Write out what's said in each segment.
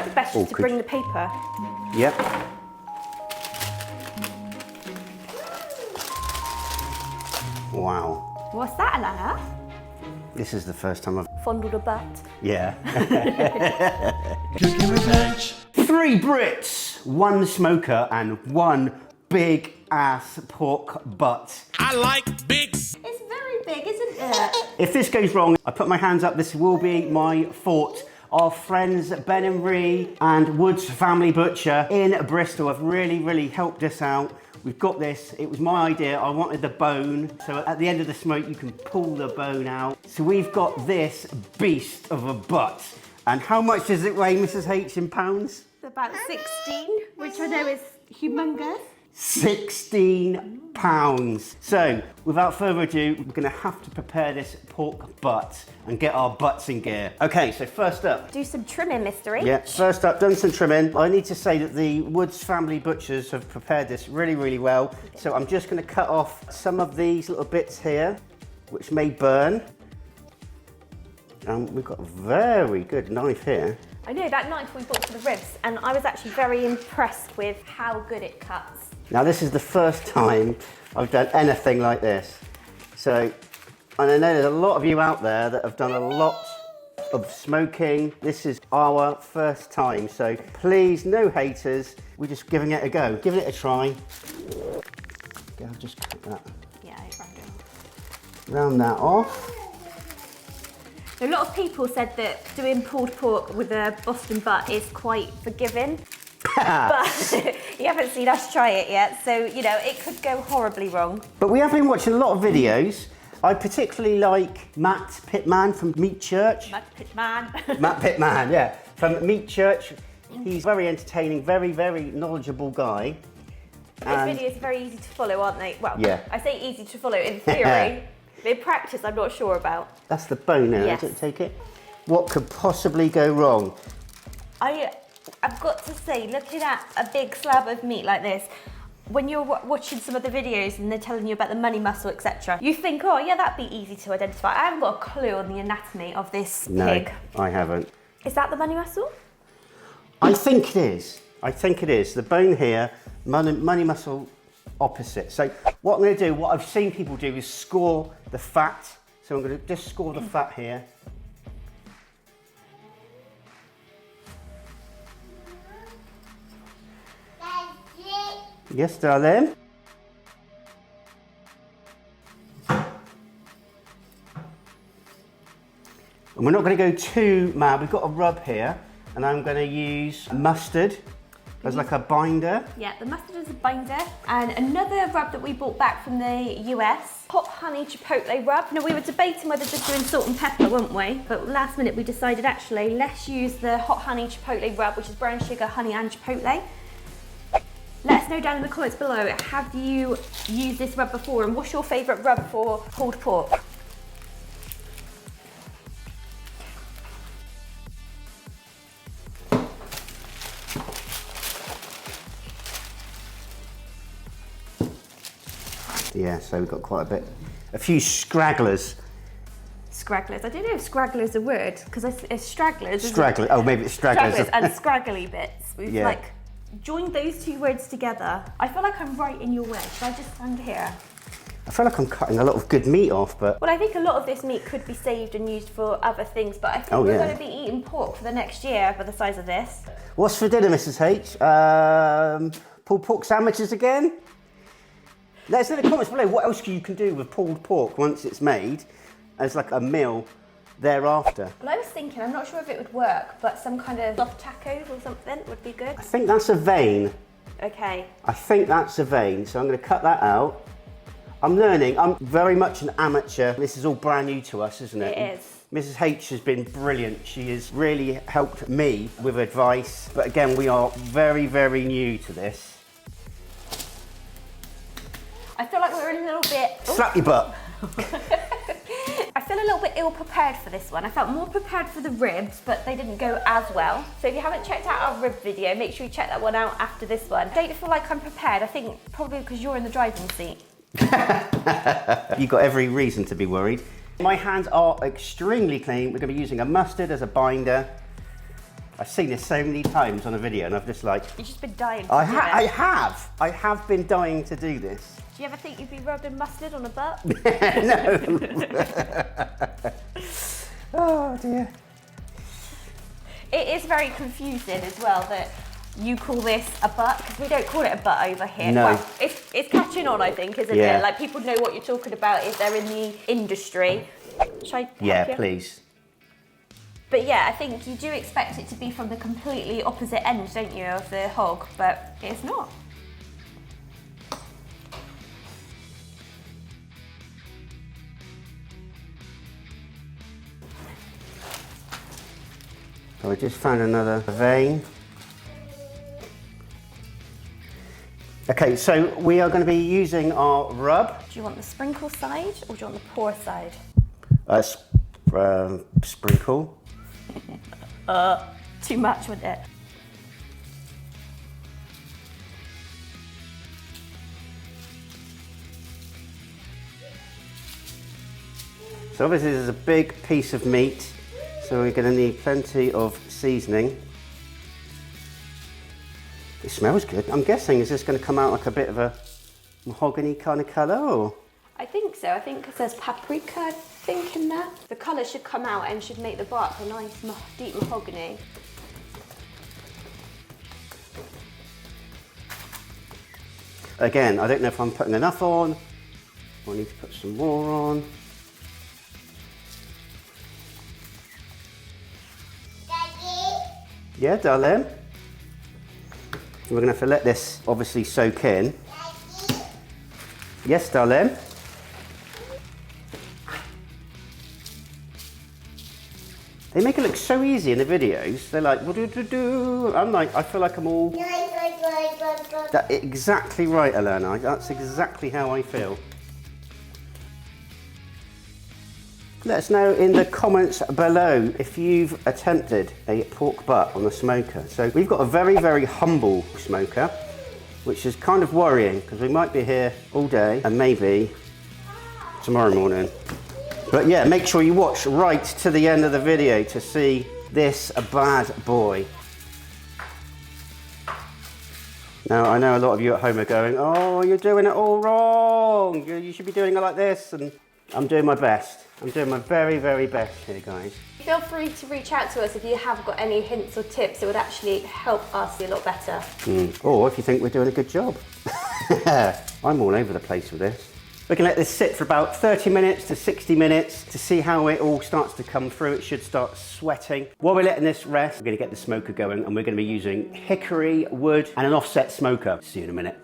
Might be best just to bring the paper. Yep. Wow. What's that, Alana? This is the first time I've... Fondled a butt. Yeah. 3 Brits, 1 smoker and 1 big ass pork butt. I like big. It's very big, isn't it? If this goes wrong, I put my hands up, this will be my fault. Our friends Ben and Ree and Wood's Family Butcher in Bristol have really helped us out. We've got this, it was my idea, I wanted the bone. So at the end of the smoke, you can pull the bone out. So we've got this beast of a butt. And how much does it weigh, Mrs. H, in pounds? About 16, which I know is humongous. 16 pounds. So without further ado, we're gonna have to prepare this pork butt and get our butts in gear. Okay, so first up. Do some trimming, Mystery. Yeah, first up, done some trimming. I need to say that the Woods Family Butchers have prepared this really well. So I'm just gonna cut off some of these little bits here, which may burn. And we've got a very good knife here. I know, that knife we bought for the ribs, and I was actually very impressed with how good it cuts. Now this is the first time I've done anything like this. So, and I know there's a lot of you out there that have done a lot of smoking. This is our first time, so please, no haters. We're just giving it a go, giving it a try. Okay, I'll just cut that. Yeah, Round that off. A lot of people said that doing pulled pork with a Boston butt is quite forgiving. But you haven't seen us try it yet, so you know, it could go horribly wrong. But we have been watching a lot of videos. I particularly like Matt Pitman from Meat Church. Matt Pitman. Matt Pitman, yeah, from Meat Church. He's very entertaining, very knowledgeable guy. His videos are very easy to follow, aren't they? Well, yeah. I say easy to follow in theory. In practice, I'm not sure about. That's the bone now, yes. Don't take it. What could possibly go wrong? I've got to say, looking at a big slab of meat like this, when you're watching some of the videos and they're telling you about the money muscle, etc., you think, oh yeah, that'd be easy to identify. I haven't got a clue on the anatomy of this pig. No, I haven't. Is that the money muscle? I think it is. I think it is. The bone here, money muscle opposite. So what I'm going to do, what I've seen people do is score the fat. So I'm going to just score the fat here. Yes, darling. And we're not going to go too mad. We've got a rub here, and I'm going to use mustard as like a binder. Yeah, the mustard is a binder. And another rub that we brought back from the US, hot honey chipotle rub. Now we were debating whether just doing salt and pepper, weren't we? But last minute we decided actually let's use the hot honey chipotle rub, which is brown sugar, honey and chipotle. Let us know down in the comments below, have you used this rub before and what's your favourite rub for pulled pork? Yeah, so we've got quite a few scragglers. Scragglers. I don't know if scraggler's a word, because it's stragglers. Stragglers. Oh, maybe it's stragglers. Stragglers and scraggly bits. We've like joined those two words together. I feel like I'm right in your way. Should I just stand here? I feel like I'm cutting a lot of good meat off, but... Well, I think a lot of this meat could be saved and used for other things, but I think we're going to be eating pork for the next year by the size of this. What's for dinner, Mrs. H? Pulled pork sandwiches again? Let us know in the comments below what else you can do with pulled pork once it's made as like a meal thereafter. Well, I was thinking, I'm not sure if it would work, but some kind of soft tacos or something would be good. I think that's a vein. Okay. I think that's a vein, so I'm going to cut that out. I'm learning. I'm very much an amateur. This is all brand new to us, isn't it? It is. Mrs. H has been brilliant. She has really helped me with advice. But again, we are very new to this. I feel like we're a little bit... Slap your butt. I feel a little bit ill prepared for this one. I felt more prepared for the ribs, but they didn't go as well. So if you haven't checked out our rib video, make sure you check that one out after this one. I don't feel like I'm prepared. I think probably because you're in the driving seat. You've got every reason to be worried. My hands are extremely clean. We're going to be using a mustard as a binder. I've seen this so many times on a video and I've just like... You've just been dying to I do it. I have been dying to do this. Do you ever think you'd be rubbing mustard on a butt? No. Oh dear. It is very confusing as well that you call this a butt, because we don't call it a butt over here. No. Well, it's catching on, I think, isn't Yeah. it? Like, people know what you're talking about if they're in the industry. Shall I help Yeah, you? please. But yeah, I think you do expect it to be from the completely opposite end, don't you, of the hog, but it's not. So I just found another vein. Okay, so we are going to be using our rub. Do you want the sprinkle side or do you want the pour side? Sprinkle. Too much, wouldn't it? So obviously this is a big piece of meat, so we're going to need plenty of seasoning. It smells good. I'm guessing, is this going to come out like a bit of a mahogany kind of colour, or? I think so. I think there's paprika, I think, in there. The colour should come out and should make the bark a nice deep mahogany. Again, I don't know if I'm putting enough on. I need to put some more on. Daddy? Yeah, darling. We're going to have to let this obviously soak in. Daddy? Yes, darling. They make it look so easy in the videos. They're like, "Woo-doo-doo-doo." I'm like, I feel like I'm all... That, exactly right, Alana. That's exactly how I feel. Let us know in the comments below if you've attempted a pork butt on the smoker. So we've got a very, very humble smoker, which is kind of worrying because we might be here all day and maybe tomorrow morning. But yeah, make sure you watch right to the end of the video to see this bad boy. Now, I know a lot of you at home are going, oh, you're doing it all wrong. You should be doing it like this. And I'm doing my best. I'm doing my very, very best here, guys. Feel free to reach out to us if you have got any hints or tips. It would actually help us a lot better. Or if you think we're doing a good job. I'm all over the place with this. We can let this sit for about 30 minutes to 60 minutes to see how it all starts to come through. It should start sweating. While we're letting this rest, we're going to get the smoker going and we're going to be using hickory, wood and an offset smoker. See you in a minute.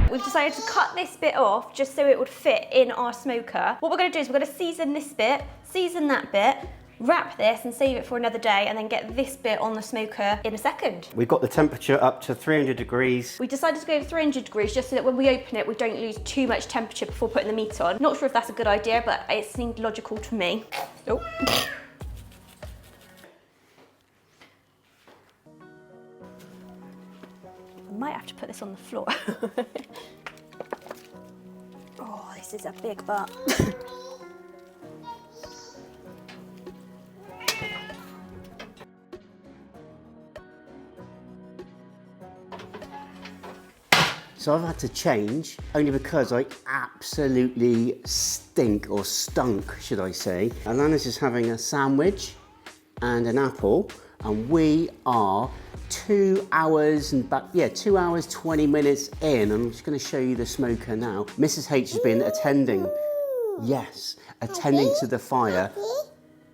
We've decided to cut this bit off just so it would fit in our smoker. What we're going to do is we're going to season this bit, season that bit, wrap this and save it for another day and then get this bit on the smoker in a second. We've got the temperature up to 300 degrees. We decided to go with 300 degrees just so that when we open it we don't lose too much temperature before putting the meat on. Not sure if that's a good idea, but it seemed logical to me. Oh. I might have to put this on the floor. Oh, this is a big butt. So I've had to change only because I absolutely stink, or stunk, should I say. Alana's just having a sandwich and an apple, and we are 2 hours and 2 hours 20 minutes in. I'm just going to show you the smoker now. Mrs. H has been attending, attending to the fire.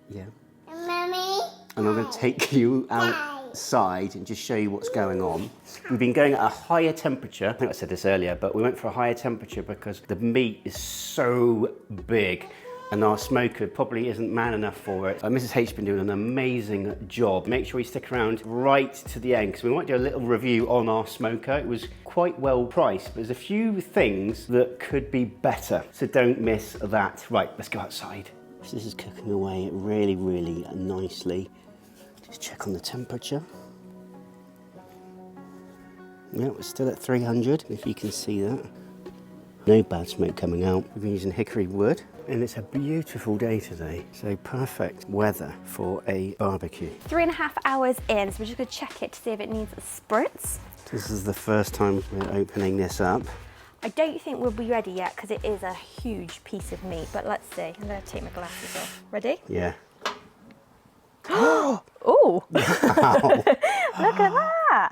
Yeah. Mommy? And I'm going to take you outside and just show you what's going on. We've been going at a higher temperature. I think I said this earlier, but we went for a higher temperature because the meat is so big and our smoker probably isn't man enough for it. Mrs. H has been doing an amazing job. Make sure you stick around right to the end because we might do a little review on our smoker. It was quite well priced, but there's a few things that could be better, so don't miss that. Right, let's go outside. This is cooking away really, really nicely. Let's check on the temperature. Yeah, we're still at 300, if you can see that. No bad smoke coming out. We've been using hickory wood, and it's a beautiful day today. So perfect weather for a barbecue. 3.5 hours in, so we're just gonna check it to see if it needs a spritz. This is the first time we're opening this up. I don't think we'll be ready yet because it is a huge piece of meat, but let's see. I'm gonna take my glasses off. Ready? Yeah. Oh! Wow. Look at that!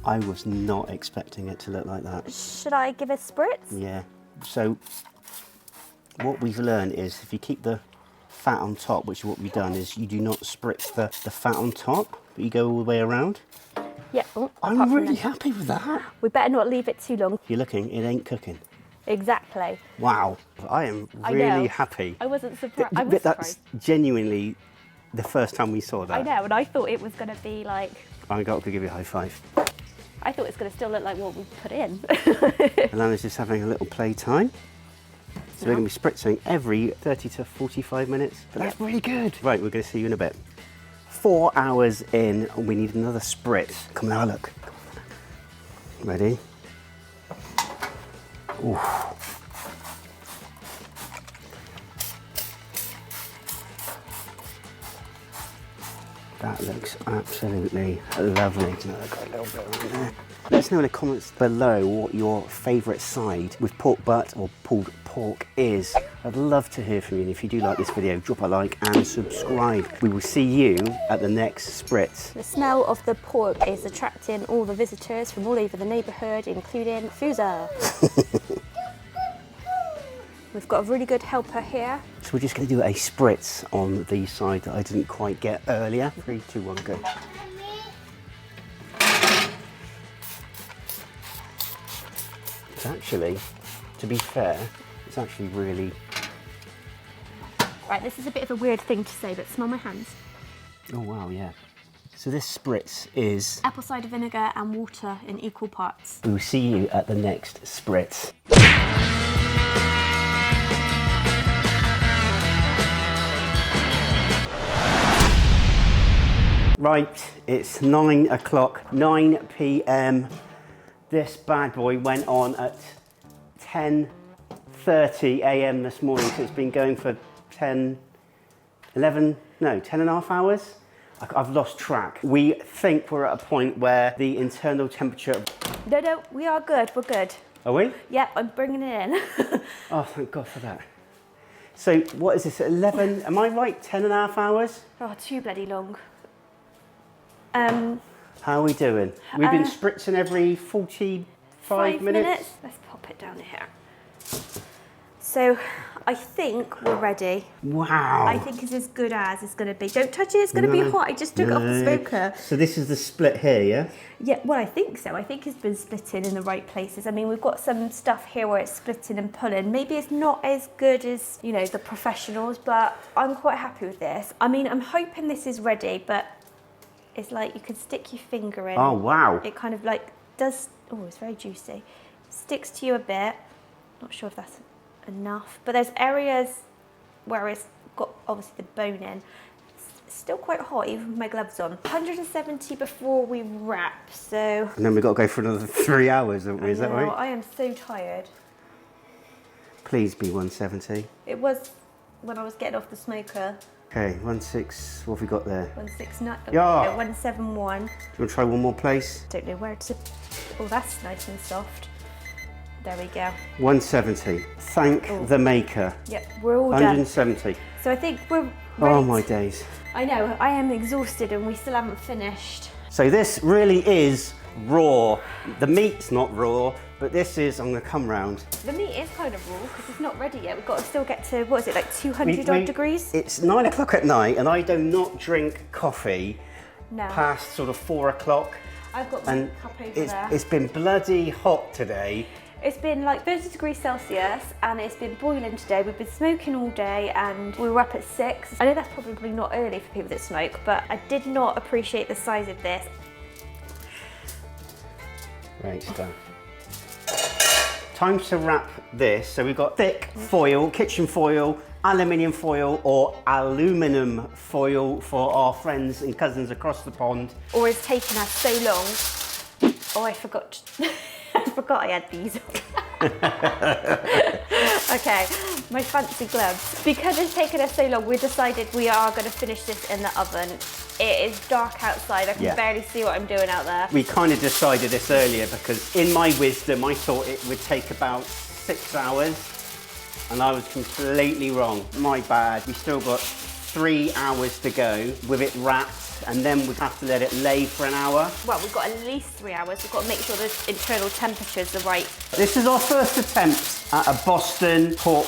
I was not expecting it to look like that. Should I give a spritz? Yeah. So what we've learned is if you keep the fat on top, which is what we've done, is you do not spritz the fat on top, but you go all the way around. Yeah. Oh, I'm really happy with that. We better not leave it too long. If you're looking, it ain't cooking. Exactly. Wow. I am I really know. happy. I wasn't surprised. I was But that's surprised. genuinely the first time we saw that. I know, and I thought it was going to be like... I got to give you a high five. I thought it's going to still look like what we put in. Alana's just having a little play time. So we're going to be spritzing every 30 to 45 minutes. But that's really good. Right, we're going to see you in a bit. 4 hours in, and we need another spritz. Come and have a look. Ready? Ooh. That looks absolutely lovely. I've got a little bit around there. Let us know in the comments below what your favourite side with pork butt or pulled pork is. I'd love to hear from you, and if you do like this video, drop a like and subscribe. We will see you at the next spritz. The smell of the pork is attracting all the visitors from all over the neighbourhood, including Fusa. We've got a really good helper here. So we're just going to do a spritz on the side that I didn't quite get earlier. 3, 2, 1, go. It's actually, to be fair, it's actually really... Right, this is a bit of a weird thing to say, but smell my hands. Oh wow, yeah. So this spritz is... Apple cider vinegar and water in equal parts. We will see you at the next spritz. Right, it's 9 o'clock, 9 p.m. This bad boy went on at 10:30 a.m. this morning, so it's been going for 10 and a half hours. I've lost track. We think we're at a point where the internal temperature... No, we are good, we're good. Are we? Yep, I'm bringing it in. Oh, thank God for that. So what is this, 11, am I right, 10 and a half hours? Oh, too bloody long. How are we doing? We've been spritzing every 45 minutes. Let's pop it down here. So I think we're ready. Wow. I think it's as good as it's going to be. Don't touch it, it's going to be hot. I just took it off the smoker. So this is the split here, yeah? Yeah, well, I think so. I think it's been splitting in the right places. I mean, we've got some stuff here where it's splitting and pulling. Maybe it's not as good as, you know, the professionals, but I'm quite happy with this. I mean, I'm hoping this is ready, but it's like you can stick your finger in. Oh, wow. It kind of like does, oh, it's very juicy. Sticks to you a bit. Not sure if that's enough, but there's areas where it's got obviously the bone in. It's still quite hot, even with my gloves on. 170 before we wrap, so. And then we've got to go for another 3 hours, haven't we? Is that right? I am so tired. Please be 170. It was when I was getting off the smoker. Okay, 16, what have we got there? 169, Yeah. 171. Do you want to try one more place? Don't know where to, oh, that's nice and soft. There we go. 170. Thank the maker. Yep, we're all 170. done. So I think we're ready. Oh my days. I know, I am exhausted and we still haven't finished. So this really is raw. The meat's not raw, but this is, I'm gonna come round. The meat is kind of raw because it's not ready yet. We've got to still get to, what is it, like 200 odd degrees? It's 9 o'clock at night and I do not drink coffee No. past sort of 4 o'clock. I've got my cup over there. It's been bloody hot today. It's been like 30 degrees Celsius and it's been boiling today. We've been smoking all day and we were up at 6. I know that's probably not early for people that smoke, but I did not appreciate the size of this. Right, it's done. time to wrap this. So we've got thick foil, kitchen foil, aluminium foil or aluminum foil for our friends and cousins across the pond. Or it's taken us so long. Oh, I forgot. I forgot I had these. Okay, my fancy gloves. Because it's taken us so long, we decided we are going to finish this in the oven. It is dark outside. I can barely see what I'm doing out there. We kind of decided this earlier because in my wisdom, I thought it would take about 6 hours and I was completely wrong. My bad. We still got 3 hours to go with it wrapped and then we have to let it lay for an hour. Well, we've got at least 3 hours. We've got to make sure the internal temperatures are right. This is our first attempt at a Boston pork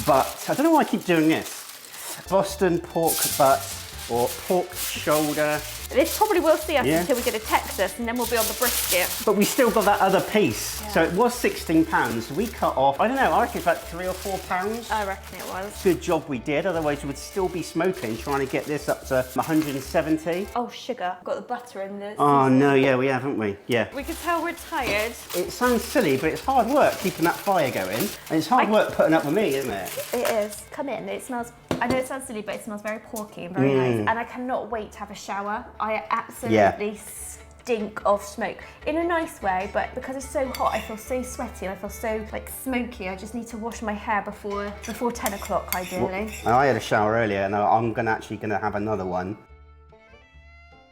butt. I don't know why I keep doing this. Boston pork butt or pork shoulder. This probably will see us until we get to Texas and then we'll be on the brisket. But we still got that other piece. So it was 16 pounds. So we cut off, I don't know, I reckon it's about 3 or 4 pounds. I reckon it was. Good job we did, otherwise we would still be smoking, trying to get this up to 170. Oh, sugar. Got the butter in this. Oh no, yeah, we haven't we? Yeah. We can tell we're tired. It sounds silly, but it's hard work keeping that fire going. And it's hard work putting up with me, isn't it? It is. Come in. It smells, I know it sounds silly, but it smells very porky and very nice. And I cannot wait to have a shower. I absolutely stink of smoke. In a nice way, but because it's so hot, I feel so sweaty and I feel so like smoky. I just need to wash my hair before 10 o'clock, ideally. Well, I had a shower earlier and I'm actually gonna have another one.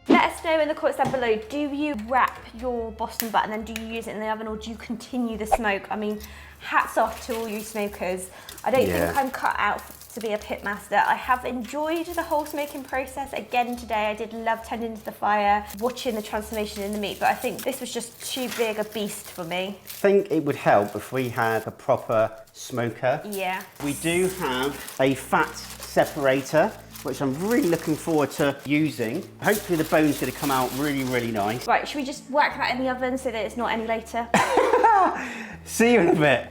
Let us know in the comments down below, do you wrap your Boston butt and then do you use it in the oven or do you continue the smoke? I mean, hats off to all you smokers. I don't think I'm cut out to be a pit master. I have enjoyed the whole smoking process again today. I did love tending to the fire, watching the transformation in the meat, but I think this was just too big a beast for me. I think it would help if we had a proper smoker. Yeah. We do have a fat separator, which I'm really looking forward to using. Hopefully the bone's gonna come out really, really nice. Right, should we just whack that in the oven so that it's not any later? See you in a bit.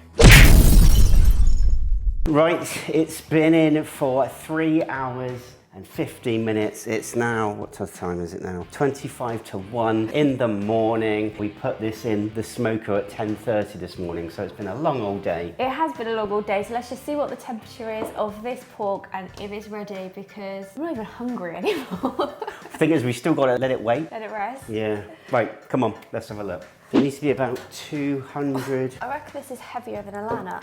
Right, it's been in for 3 hours and 15 minutes. It's now, what time is it now? 25 to 1 in the morning. We put this in the smoker at 10:30 this morning, so it's been a long old day. It has been a long old day, so let's just see what the temperature is of this pork and if it's ready, because I'm not even hungry anymore. The thing is, we still gotta let it wait. Let it rest? Yeah. Right, come on, let's have a look. It needs to be about 200. I reckon this is heavier than a lanner.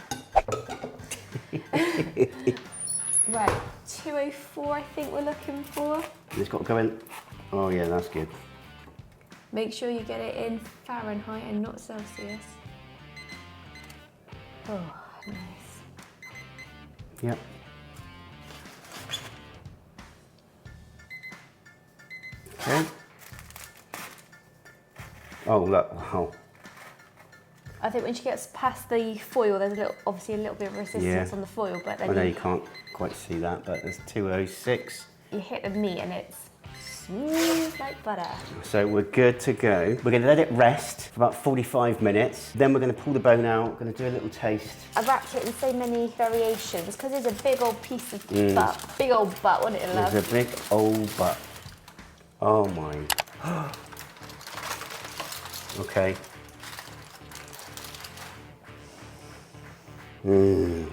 Right, 204 I think we're looking for. It's got to go in. Oh yeah, that's good. Make sure you get it in Fahrenheit and not Celsius. Oh, nice. Yep. Okay. Oh look, wow. I think when she gets past the foil, there's obviously a little bit of resistance on the foil, but then I know you can't quite see that, but there's 206. You hit the meat and it's smooth like butter. So we're good to go. We're gonna let it rest for about 45 minutes. Then we're gonna pull the bone out, gonna do a little taste. I wrapped it in so many variations because it's a big old piece of butt. Big old butt, wasn't it, love? It's a big old butt. Oh my. Okay.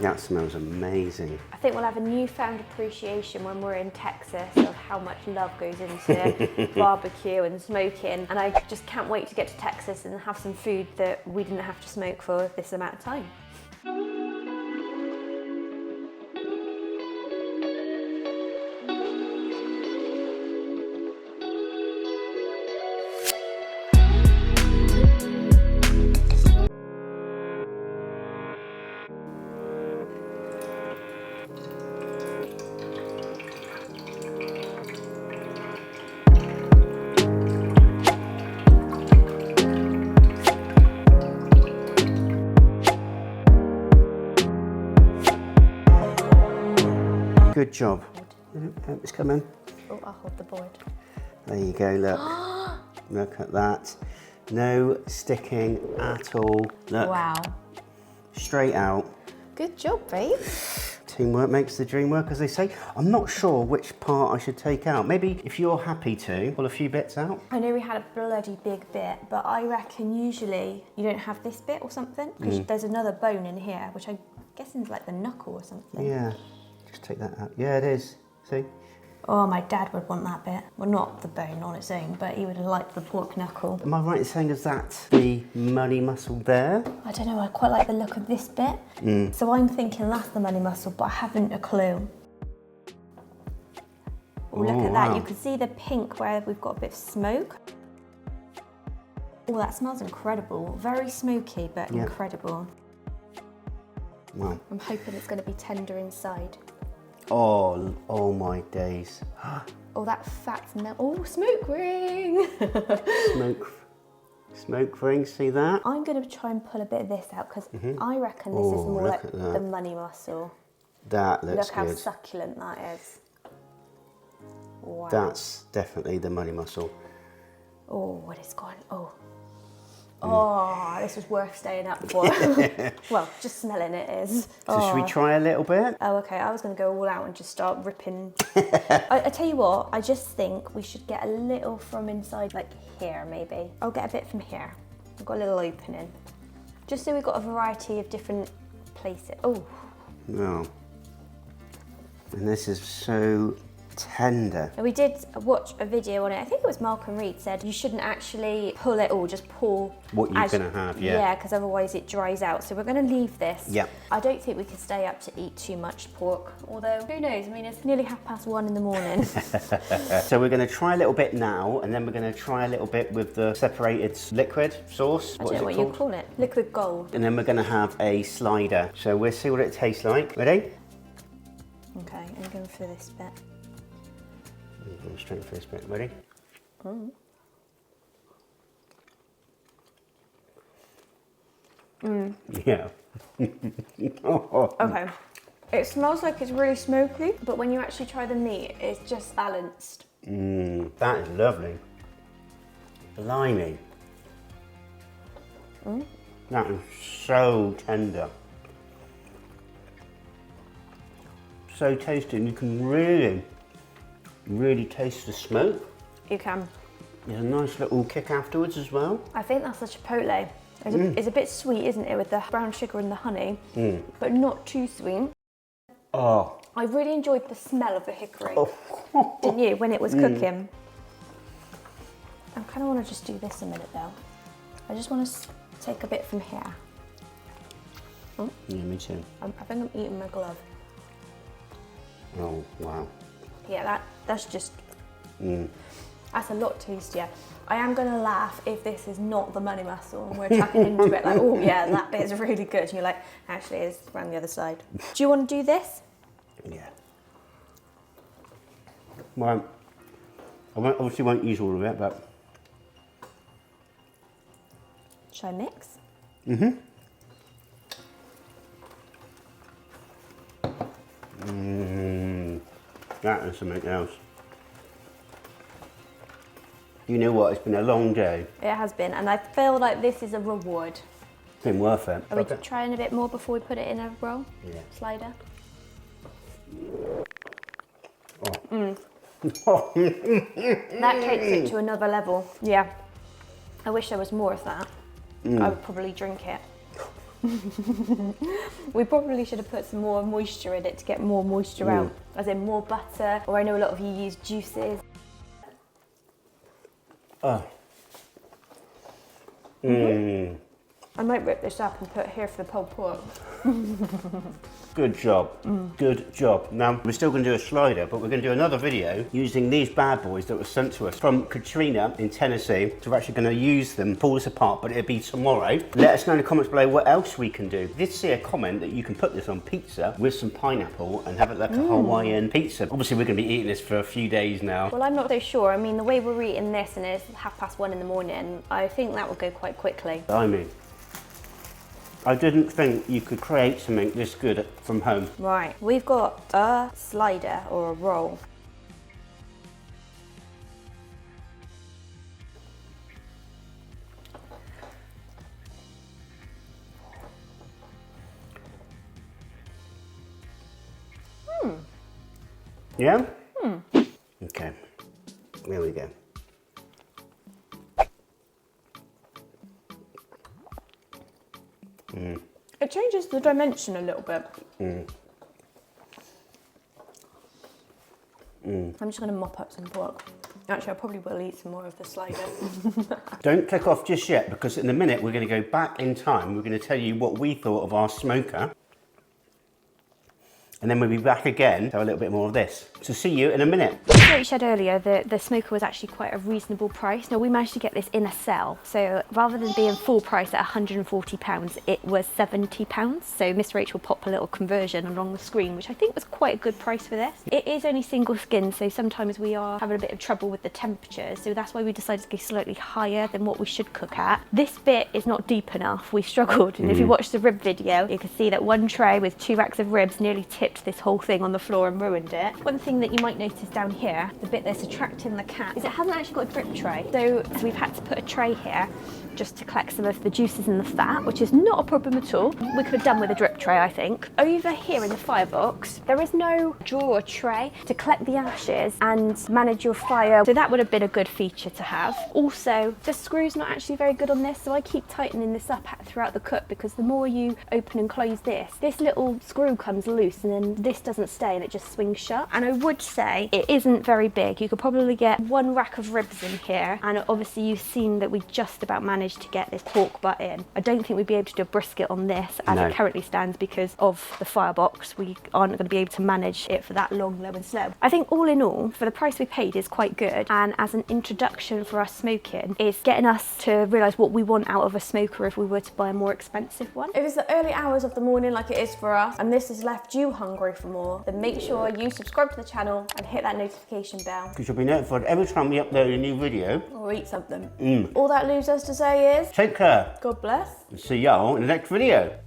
That smells amazing. I think we'll have a newfound appreciation when we're in Texas of how much love goes into barbecue and smoking. And I just can't wait to get to Texas and have some food that we didn't have to smoke for this amount of time. Good job. It's coming. Oh, I'll hold the board. There you go, look. Look at that. No sticking at all. Look. Wow. Straight out. Good job, babe. Teamwork makes the dream work, as they say. I'm not sure which part I should take out. Maybe if you're happy to, pull a few bits out. I know we had a bloody big bit, but I reckon usually you don't have this bit or something, because there's another bone in here, which I'm guessing is like the knuckle or something. Yeah, just take that out. Yeah, it is. See? Oh, my dad would want that bit. Well, not the bone on its own, but he would have liked the pork knuckle. Am I right in saying is that the money muscle there? I don't know, I quite like the look of this bit. So I'm thinking that's the money muscle, but I haven't a clue. Oh, look at that. Wow. You can see the pink where we've got a bit of smoke. Oh, that smells incredible. Very smoky, but incredible. Wow. I'm hoping it's going to be tender inside. Oh my days. Oh, that fat smell. Oh, smoke ring. Smoke ring, see that? I'm going to try and pull a bit of this out because I reckon this is more like the money muscle. That looks Look how good. succulent that is. Wow. That's definitely the money muscle. Oh, what is going on? Oh, this was worth staying up for. Well, just smelling it is. So should we try a little bit? Oh, okay. I was going to go all out and just start ripping. I tell you what, I just think we should get a little from inside, like here maybe. I'll get a bit from here. I've got a little opening. Just so we've got a variety of different places. Oh. No. And this is so tender. We did watch a video on it. I think it was Malcom Reed said you shouldn't actually pull it all, just pull What you're going to have, yeah. Yeah, because otherwise it dries out. So we're going to leave this. Yeah. I don't think we can stay up to eat too much pork, although who knows? I mean, it's nearly 1:30 in the morning. So we're going to try a little bit now, and then we're going to try a little bit with the separated liquid sauce. I don't know what you call it. Liquid gold. And then we're going to have a slider. So we'll see what it tastes like. Ready? Okay, I'm going for this bit. Go straight for this bit. Ready? Yeah. Okay. It smells like it's really smoky, but when you actually try the meat, it's just balanced. That is lovely. Blimey. That is so tender. So tasty, and you can really taste the smoke. You can. There's a nice little kick afterwards as well. I think that's the chipotle. It's a bit sweet, isn't it, with the brown sugar and the honey, but not too sweet. Oh. I really enjoyed the smell of the hickory, didn't you, when it was cooking? I kind of want to just do this a minute though. I just want to take a bit from here. Yeah, me too. I think I'm eating my glove. Oh, wow. Yeah, that's just, that's a lot tastier. I am going to laugh if this is not the money muscle and we're chucking into it like, oh yeah, that bit is really good. And you're like, actually it's around the other side. Do you want to do this? Yeah. Well, obviously won't use all of it, but... Should I mix? That is something else. You know what, it's been a long day. It has been, and I feel like this is a reward. It's been worth it. Are we trying a bit more before we put it in a roll? Yeah. Slider? That takes it to another level. Yeah. I wish there was more of that. I would probably drink it. We probably should have put some more moisture in it to get more moisture out. As in more butter, or I know a lot of you use juices. I might rip this up and put it here for the pulled pork. Good job, good job. Now, we're still going to do a slider, but we're going to do another video using these bad boys that were sent to us from Katrina in Tennessee. So we're actually going to use them, pull this apart, but it'll be tomorrow. Let us know in the comments below what else we can do. I did see a comment that you can put this on pizza with some pineapple and have it like a Hawaiian pizza. Obviously, we're going to be eating this for a few days now. Well, I'm not so sure. I mean, the way we're eating this and it's 1:30 in the morning, I think that will go quite quickly. I mean, I didn't think you could create something this good from home. Right, we've got a slider or a roll. Yeah? Okay, there we go. It changes the dimension a little bit. I'm just going to mop up some pork. Actually, I probably will eat some more of the slider. Don't click off just yet, because in a minute we're going to go back in time. We're going to tell you what we thought of our smoker. And then we'll be back again to have a little bit more of this. So see you in a minute. Like you said earlier, the smoker was actually quite a reasonable price. Now, we managed to get this in a sale. So rather than being full price at £140, it was £70. So Miss Rachel popped a little conversion along the screen, which I think was quite a good price for this. It is only single skin, so sometimes we are having a bit of trouble with the temperature. So that's why we decided to go slightly higher than what we should cook at. This bit is not deep enough. We struggled. And if you watch the rib video, you can see that one tray with 2 racks of ribs nearly tipped this whole thing on the floor and ruined it. One thing that you might notice down here, the bit that's attracting the cat, is it hasn't actually got a drip tray. So we've had to put a tray here just to collect some of the juices and the fat, which is not a problem at all. We could have done with a drip tray, I think. Over here in the firebox, there is no drawer tray to collect the ashes and manage your fire. So that would have been a good feature to have. Also, the screw's not actually very good on this, so I keep tightening this up throughout the cook, because the more you open and close this little screw comes loose and then this doesn't stay and it just swings shut. And I would say it isn't very big. You could probably get 1 rack of ribs in here, and obviously you've seen that we just about managed to get this pork butt in. I don't think we'd be able to do a brisket on this as it currently stands because of the firebox. We aren't going to be able to manage it for that long, low and slow. I think all in all, for the price we paid, is quite good, and as an introduction for us smoking, is getting us to realise what we want out of a smoker if we were to buy a more expensive one. If it's the early hours of the morning like it is for us, and this has left you hungry for more, then make sure you subscribe to the channel and hit that notification bell. Because you'll be notified every time we upload a new video. Or eat something. All that leaves us to say is, Take care. God bless. See y'all in the next video.